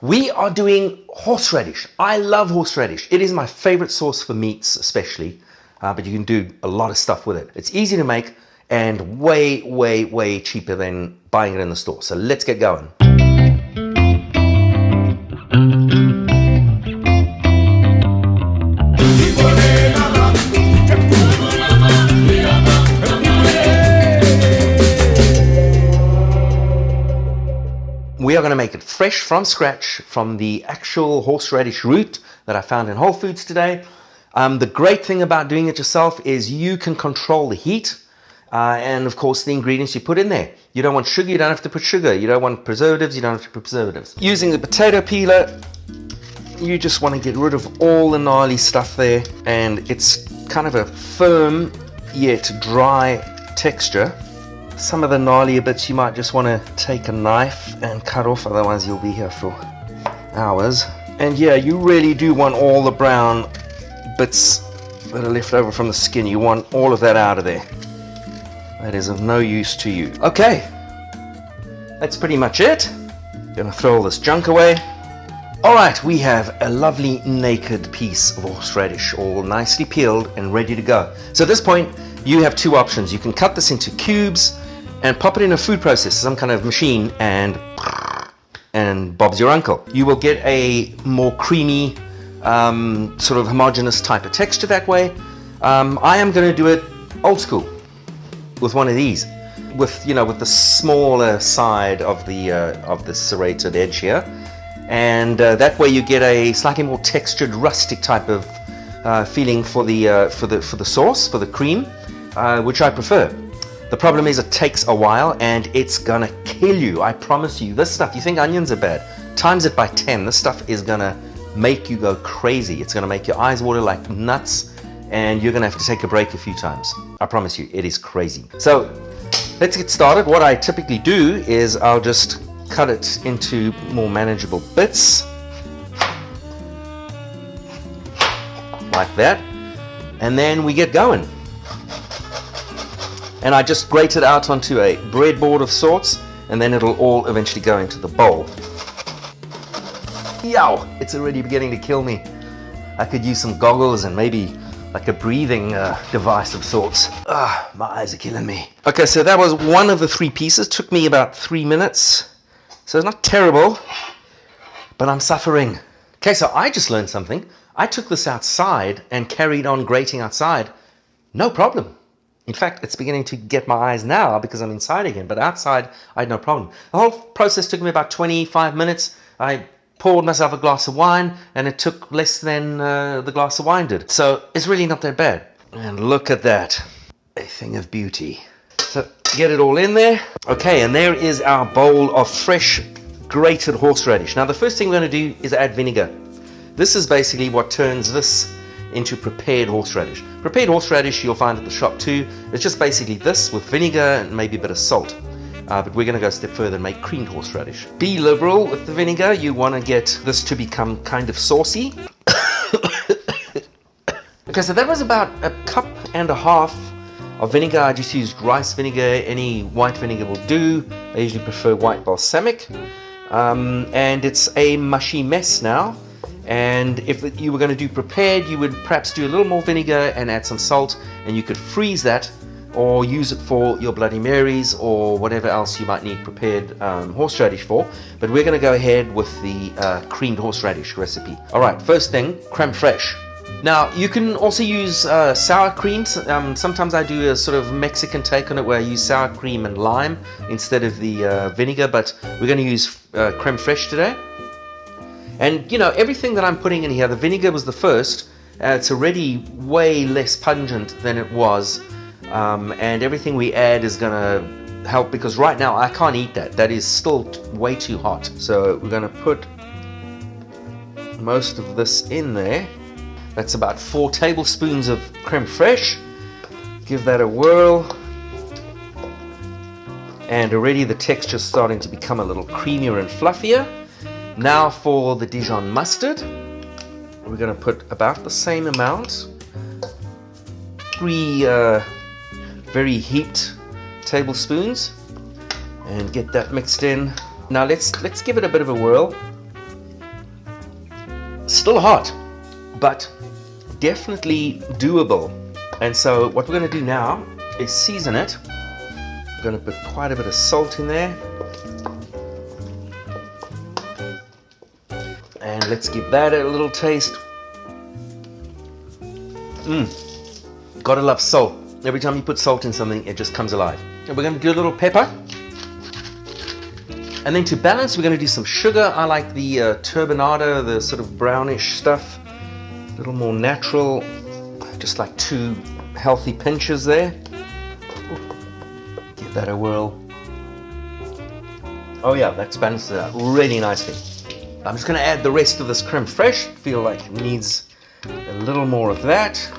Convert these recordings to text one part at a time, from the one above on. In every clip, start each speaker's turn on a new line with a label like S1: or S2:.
S1: We are doing horseradish. I love horseradish. It is my favorite sauce for meats especially, but you can do a lot of stuff with it. It's easy to make and way, way, way cheaper than buying it in the store. So let's get going. We are going to make it fresh from scratch from the actual horseradish root that I found in Whole Foods today. The great thing about doing it yourself is you can control the heat and of course the ingredients you put in there. You don't want sugar, you don't have to put sugar. You don't want preservatives, you don't have to put preservatives. Using the potato peeler, you just want to get rid of all the gnarly stuff there, and it's kind of a firm yet dry texture. Some of the gnarlier bits you might just want to take a knife and cut off, otherwise you'll be here for hours. And yeah, you really do want all the brown bits that are left over from the skin. You want all of that out of there. That is of no use to you. Okay, that's pretty much it. Gonna throw all this junk away. Alright, we have a lovely naked piece of horseradish, all nicely peeled and ready to go. So at this point, you have two options. You can cut this into cubes and pop it in a food processor, some kind of machine, and Bob's your uncle. You will get a more creamy, sort of homogeneous type of texture that way. I am going to do it old school with one of these, with the smaller side of the serrated edge here, and that way you get a slightly more textured, rustic type of feeling for the sauce, for the cream, which I prefer. The problem is it takes a while and it's gonna kill you. I promise you. This stuff, you think onions are bad, times it by 10. This stuff is gonna make you go crazy. It's gonna make your eyes water like nuts, and you're gonna have to take a break a few times. I promise you, it is crazy. So let's get started. What I typically do is I'll just cut it into more manageable bits, like that, and then we get going. And I just grate it out onto a breadboard of sorts, and then it'll all eventually go into the bowl. Yow, it's already beginning to kill me. I could use some goggles and maybe like a breathing device of sorts. My eyes are killing me. Okay, so that was one of the three pieces. Took me about 3 minutes. So it's not terrible, but I'm suffering. Okay, so I just learned something. I took this outside and carried on grating outside. No problem. In fact, it's beginning to get my eyes now because I'm inside again, but outside I had no problem. The whole process took me about 25 minutes. I poured myself a glass of wine and it took less than the glass of wine did. So it's really not that bad. And look at that, a thing of beauty. So get it all in there. Okay, and there is our bowl of fresh grated horseradish. Now the first thing we're going to do is add vinegar. This is basically what turns this into prepared horseradish. Prepared horseradish you'll find at the shop too. It's just basically this with vinegar and maybe a bit of salt. But we're going to go a step further and make creamed horseradish. Be liberal with the vinegar. You want to get this to become kind of saucy. Okay, so that was about 1.5 cups of vinegar. I just used rice vinegar. Any white vinegar will do. I usually prefer white balsamic. And it's a mushy mess now. And if you were going to do prepared, you would perhaps do a little more vinegar and add some salt, and you could freeze that or use it for your Bloody Marys or whatever else you might need prepared horseradish for. But we're going to go ahead with the creamed horseradish recipe. All right, first thing, crème fraîche. Now, you can also use sour creams. Sometimes I do a sort of Mexican take on it where I use sour cream and lime instead of the vinegar, but we're going to use crème fraîche today. And everything that I'm putting in here, the vinegar was the first. It's already way less pungent than it was. And everything we add is going to help, because right now I can't eat that. That is still way too hot. So we're going to put most of this in there. That's about 4 tablespoons of crème fraîche. Give that a whirl. And already the texture's starting to become a little creamier and fluffier. Now for the Dijon mustard, we're going to put about the same amount. 3 very heaped tablespoons, and get that mixed in. Now let's give it a bit of a whirl. still hot, but definitely doable. And so what we're going to do now is season it. We're going to put quite a bit of salt in there. And let's give that a little taste. Gotta love salt. Every time you put salt in something, it just comes alive. And we're going to do a little pepper. And then to balance, we're going to do some sugar. I like the turbinado, the sort of brownish stuff. A little more natural. Just like 2 healthy pinches there. Give that a whirl. Oh yeah, that's balanced it out really nicely. I'm just going to add the rest of this crème fraîche. Feel like it needs a little more of that.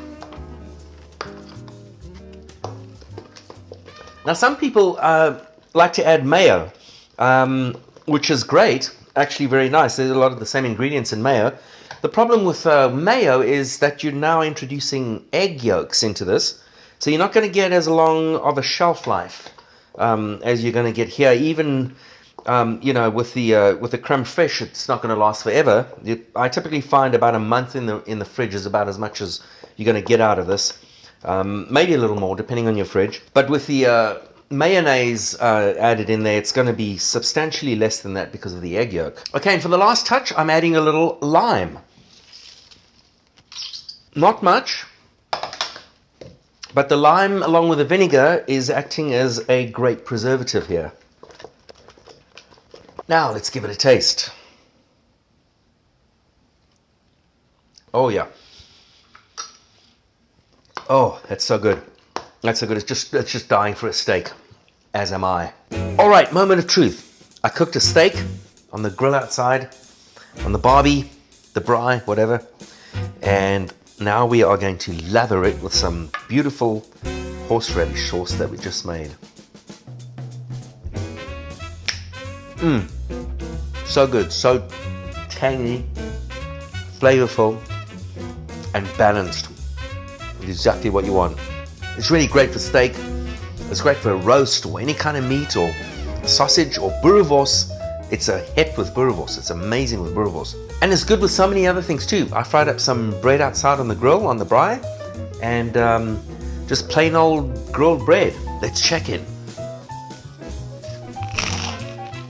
S1: Now some people like to add mayo, which is great, actually very nice. There's a lot of the same ingredients in mayo. The problem with mayo is that you're now introducing egg yolks into this, so you're not going to get as long of a shelf life as you're going to get here. Even you know, with the crème fraîche, it's not going to last forever. I typically find about a month in the fridge is about as much as you're going to get out of this. Maybe a little more depending on your fridge. But with the mayonnaise added in there, it's going to be substantially less than that because of the egg yolk. Okay, and for the last touch, I'm adding a little lime. Not much, but the lime along with the vinegar is acting as a great preservative here. Now let's give it a taste. Oh yeah. Oh, that's so good. That's so good. It's just dying for a steak, as am I. All right, moment of truth. I cooked a steak on the grill outside, on the barbie, the braai, whatever, and now we are going to lather it with some beautiful horseradish sauce that we just made. So good, so tangy, flavorful, and balanced. Exactly what you want. It's really great for steak. It's great for a roast or any kind of meat or sausage or boerewors. It's a hit with boerewors. It's amazing with boerewors. And it's good with so many other things too. I fried up some bread outside on the grill on the braai, and just plain old grilled bread. Let's check in.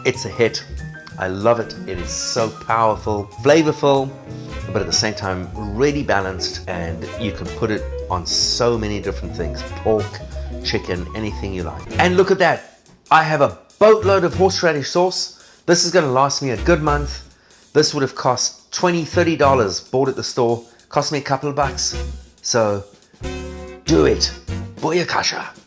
S1: It's a hit. I love it. It is so powerful, flavorful, but at the same time really balanced, and you can put it on so many different things. Pork, chicken, anything you like. And look at that. I have a boatload of horseradish sauce. This is going to last me a good month. This would have cost $20, $30 bought at the store. Cost me a couple of bucks. So do it. Boerewors.